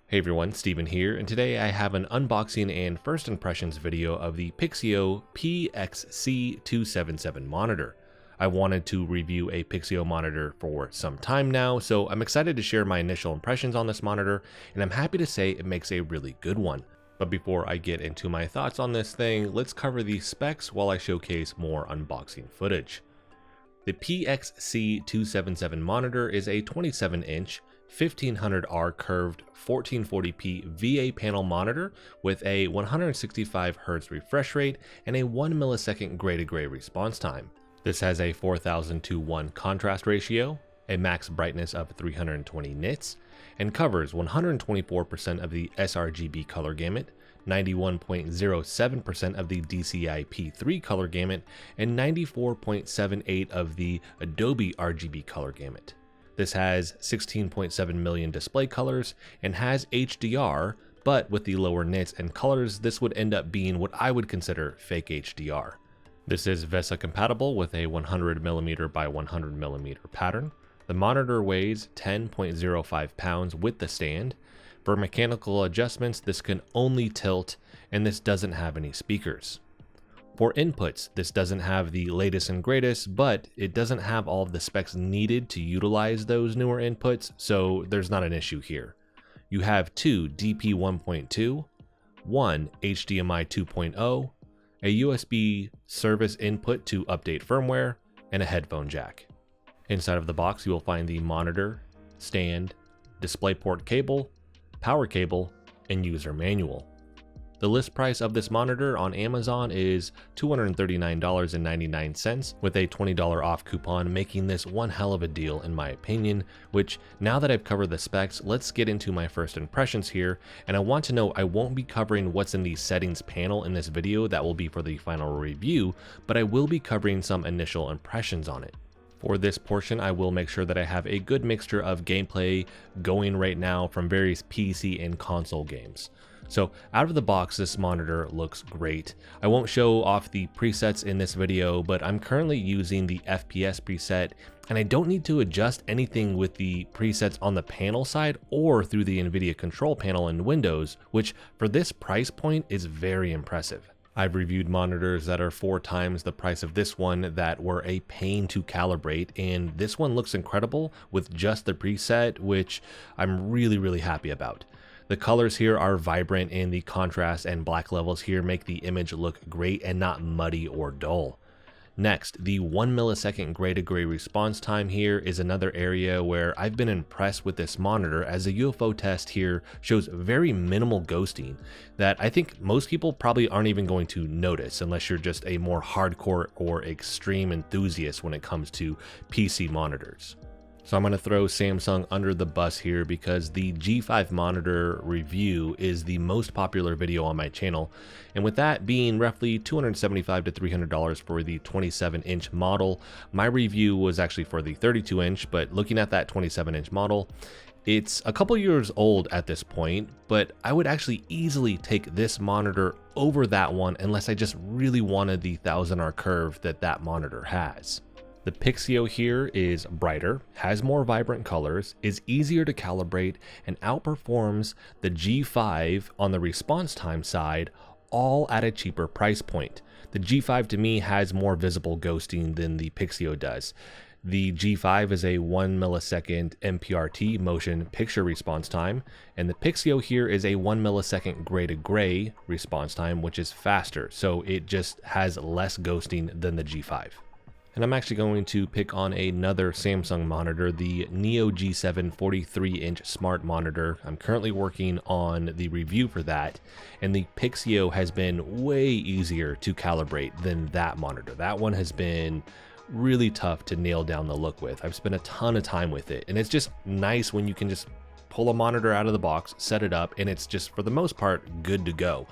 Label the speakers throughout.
Speaker 1: Hey everyone, Steven here, and today I have an unboxing and first impressions video of the Pixio PXC277 monitor. I wanted to review a Pixio monitor for some time now, so I'm excited to share my initial impressions on this monitor, and I'm happy to say it makes a really good one. But before I get into my thoughts on this thing, let's cover the specs while I showcase more unboxing footage. The PXC277 monitor is a 27-inch 1500R curved 1440p VA panel monitor with a 165Hz refresh rate and a 1 millisecond gray-to-gray response time. This has a 4000:1 contrast ratio, a max brightness of 320 nits, and covers 124% of the sRGB color gamut, 91.07% of the DCI-P3 color gamut, and 94.78% of the Adobe RGB color gamut. This has 16.7 million display colors and has HDR, but with the lower nits and colors, this would end up being what I would consider fake HDR. This is VESA compatible with a 100mm by 100mm pattern. The monitor weighs 10.05 pounds with the stand. For mechanical adjustments, this can only tilt, and this doesn't have any speakers. For inputs, this doesn't have the latest and greatest, but it doesn't have all of the specs needed to utilize those newer inputs, so there's not an issue here. You have two DP 1.2, one HDMI 2.0, a USB service input to update firmware, and a headphone jack. Inside of the box, you will find the monitor, stand, DisplayPort cable, power cable, and user manual. The list price of this monitor on Amazon is $239.99 with a $20 off coupon, making this one hell of a deal in my opinion, which now that I've covered the specs, let's get into my first impressions here. And I want to know I won't be covering what's in the settings panel in this video, that will be for the final review, but I will be covering some initial impressions on it. For this portion, I will make sure that I have a good mixture of gameplay going right now from various PC and console games. So out of the box, this monitor looks great. I won't show off the presets in this video, but I'm currently using the FPS preset, and I don't need to adjust anything with the presets on the panel side or through the NVIDIA control panel in Windows, which for this price point is very impressive. I've reviewed monitors that are 4 times the price of this one that were a pain to calibrate, and this one looks incredible with just the preset, which I'm really happy about. The colors here are vibrant, and the contrast and black levels here make the image look great and not muddy or dull. Next, the 1 millisecond gray-to-gray response time here is another area where I've been impressed with this monitor, as the UFO test here shows very minimal ghosting that I think most people probably aren't even going to notice unless you're just a more hardcore or extreme enthusiast when it comes to PC monitors. So I'm going to throw Samsung under the bus here because the G5 monitor review is the most popular video on my channel, and with that being roughly $275 to $300 for the 27-inch model, my review was actually for the 32-inch, but looking at that 27-inch model, it's a couple years old at this point, but I would actually easily take this monitor over that one unless I just really wanted the 1000R curve that monitor has. The Pixio here is brighter, has more vibrant colors, is easier to calibrate, and outperforms the G5 on the response time side, all at a cheaper price point. The G5 to me has more visible ghosting than the Pixio does. The G5 is a 1 millisecond MPRT motion picture response time, and the Pixio here is a 1 millisecond gray-to-gray response time, which is faster, so it just has less ghosting than the G5. And I'm actually going to pick on another Samsung monitor, the Neo G7 43-inch smart monitor. I'm currently working on the review for that, and the Pixio has been way easier to calibrate than that monitor. That one has been really tough to nail down the look with. I've spent a ton of time with it, and it's just nice when you can just pull a monitor out of the box, set it up, and it's just, for the most part, good to go.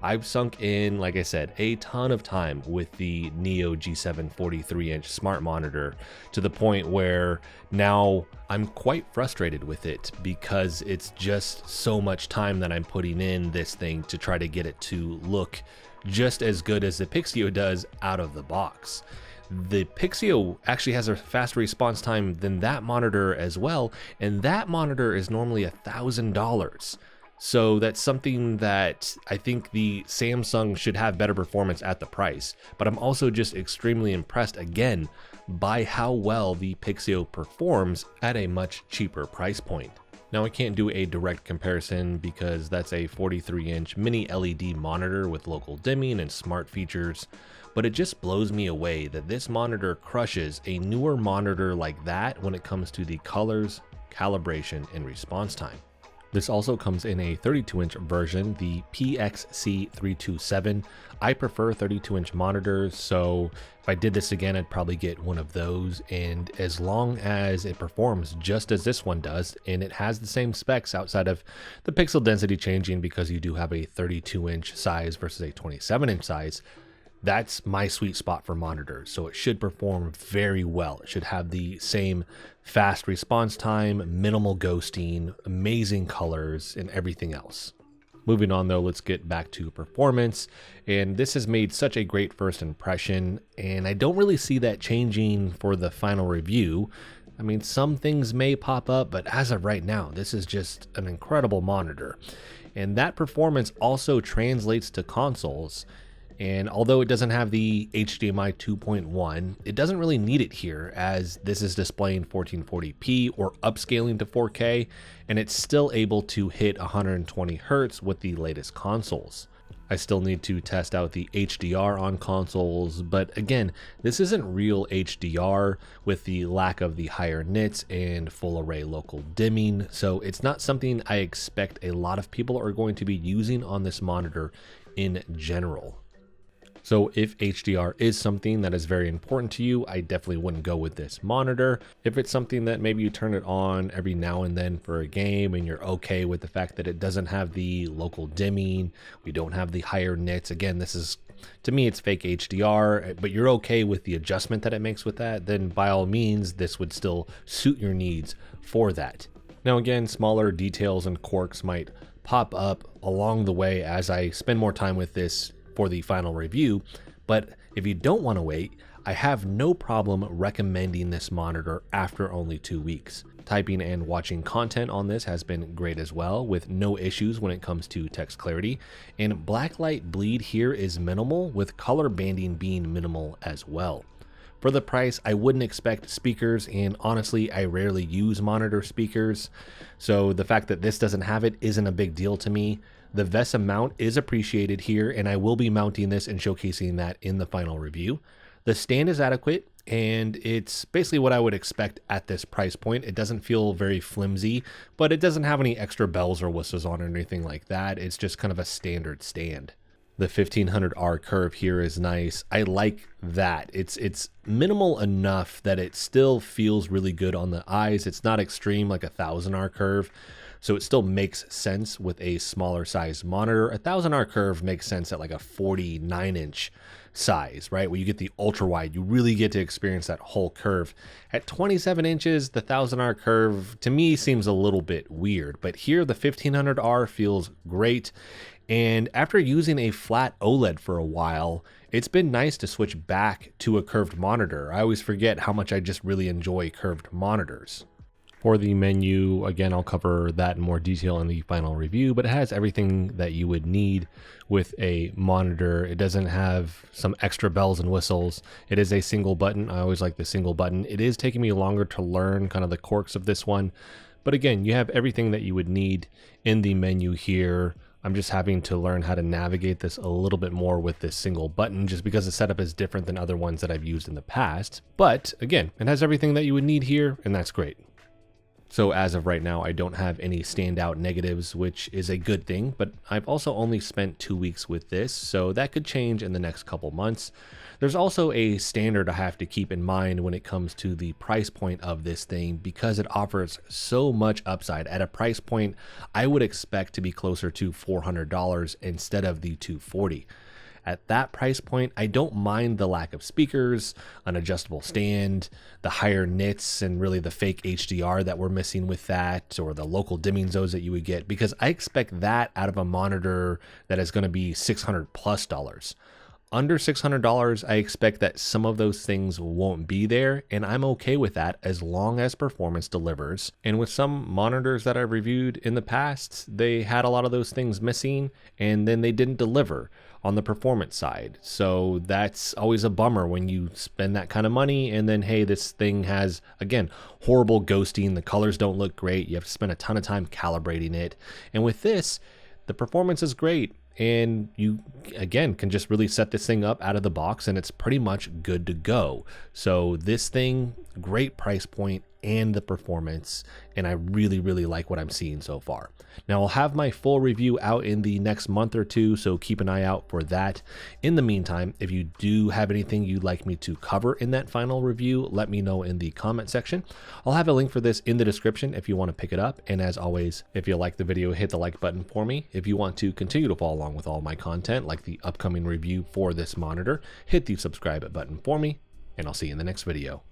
Speaker 1: I've sunk in, like I said, a ton of time with the Neo G7 43-inch smart monitor, to the point where now I'm quite frustrated with it because it's just so much time that I'm putting in this thing to try to get it to look just as good as the Pixio does out of the box. The Pixio actually has a faster response time than that monitor as well, and that monitor is normally $1,000. So that's something that I think the Samsung should have better performance at the price, but I'm also just extremely impressed again by how well the Pixio performs at a much cheaper price point. Now I can't do a direct comparison because that's a 43-inch mini LED monitor with local dimming and smart features, but it just blows me away that this monitor crushes a newer monitor like that when it comes to the colors, calibration, and response time. This also comes in a 32-inch version, the PXC277. I prefer 32-inch monitors, so if I did this again, I'd probably get one of those. And as long as it performs just as this one does, and it has the same specs outside of the pixel density changing because you do have a 32-inch size versus a 27-inch size, that's my sweet spot for monitors. So it should perform very well. It should have the same fast response time, minimal ghosting, amazing colors, and everything else. Moving on though, let's get back to performance. And this has made such a great first impression, and I don't really see that changing for the final review. I mean, some things may pop up, but as of right now, this is just an incredible monitor. And that performance also translates to consoles. And although it doesn't have the HDMI 2.1, it doesn't really need it here as this is displaying 1440p or upscaling to 4K, and it's still able to hit 120 Hz with the latest consoles. I still need to test out the HDR on consoles, but again, this isn't real HDR with the lack of the higher nits and full array local dimming, so it's not something I expect a lot of people are going to be using on this monitor in general. So if HDR is something that is very important to you, I definitely wouldn't go with this monitor. If it's something that maybe you turn it on every now and then for a game and you're okay with the fact that it doesn't have the local dimming, we don't have the higher nits, again, this is, to me, it's fake HDR, but you're okay with the adjustment that it makes with that, then by all means, this would still suit your needs for that. Now again, smaller details and quirks might pop up along the way as I spend more time with this for the final review, but if you don't want to wait, I have no problem recommending this monitor after only 2 weeks. Typing and watching content on this has been great as well, with no issues when it comes to text clarity, and blacklight bleed here is minimal, with color banding being minimal as well. For the price, I wouldn't expect speakers, and honestly, I rarely use monitor speakers, so the fact that this doesn't have it isn't a big deal to me. The VESA mount is appreciated here, and I will be mounting this and showcasing that in the final review. The stand is adequate, and it's basically what I would expect at this price point. It doesn't feel very flimsy, but it doesn't have any extra bells or whistles on it or anything like that. It's just kind of a standard stand. The 1500R curve here is nice. I like that. It's minimal enough that it still feels really good on the eyes. It's not extreme like a 1000R curve. So it still makes sense with a smaller size monitor. A 1000R curve makes sense at like a 49-inch size, right? Where you get the ultra wide, you really get to experience that whole curve. At 27 inches, the 1000R curve to me seems a little bit weird, but here the 1500R feels great. And after using a flat OLED for a while, it's been nice to switch back to a curved monitor. I always forget how much I just really enjoy curved monitors. For the menu, again, I'll cover that in more detail in the final review, but it has everything that you would need with a monitor. It doesn't have some extra bells and whistles. It is a single button. I always like the single button. It is taking me longer to learn kind of the quirks of this one. But again, you have everything that you would need in the menu here. I'm just having to learn how to navigate this a little bit more with this single button just because the setup is different than other ones that I've used in the past. But again, it has everything that you would need here, and that's great. So as of right now, I don't have any standout negatives, which is a good thing, but I've also only spent 2 weeks with this, so that could change in the next couple months. There's also a standard I have to keep in mind when it comes to the price point of this thing because it offers so much upside. At a price point, I would expect to be closer to $400 instead of the $240. At that price point, I don't mind the lack of speakers, an adjustable stand, the higher nits, and really the fake HDR that we're missing with that, or the local dimming zones that you would get, because I expect that out of a monitor that is going to be $600+. Under $600, I expect that some of those things won't be there, and I'm okay with that as long as performance delivers. And with some monitors that I've reviewed in the past, they had a lot of those things missing, and then they didn't deliver on the performance side. So that's always a bummer when you spend that kind of money and then, hey, this thing has, again, horrible ghosting, the colors don't look great, you have to spend a ton of time calibrating it. And with this, the performance is great, and you again can just really set this thing up out of the box and it's pretty much good to go. So this thing, great price point and the performance, and I really like what I'm seeing so far. Now I'll have my full review out in the next month or two, so keep an eye out for that. In the meantime, if you do have anything you'd like me to cover in that final review, let me know in the comment section. I'll have a link for this in the description if you want to pick it up, and as always, if you like the video, hit the like button for me. If you want to continue to follow along with all my content, like the upcoming review for this monitor, hit the subscribe button for me, and I'll see you in the next video.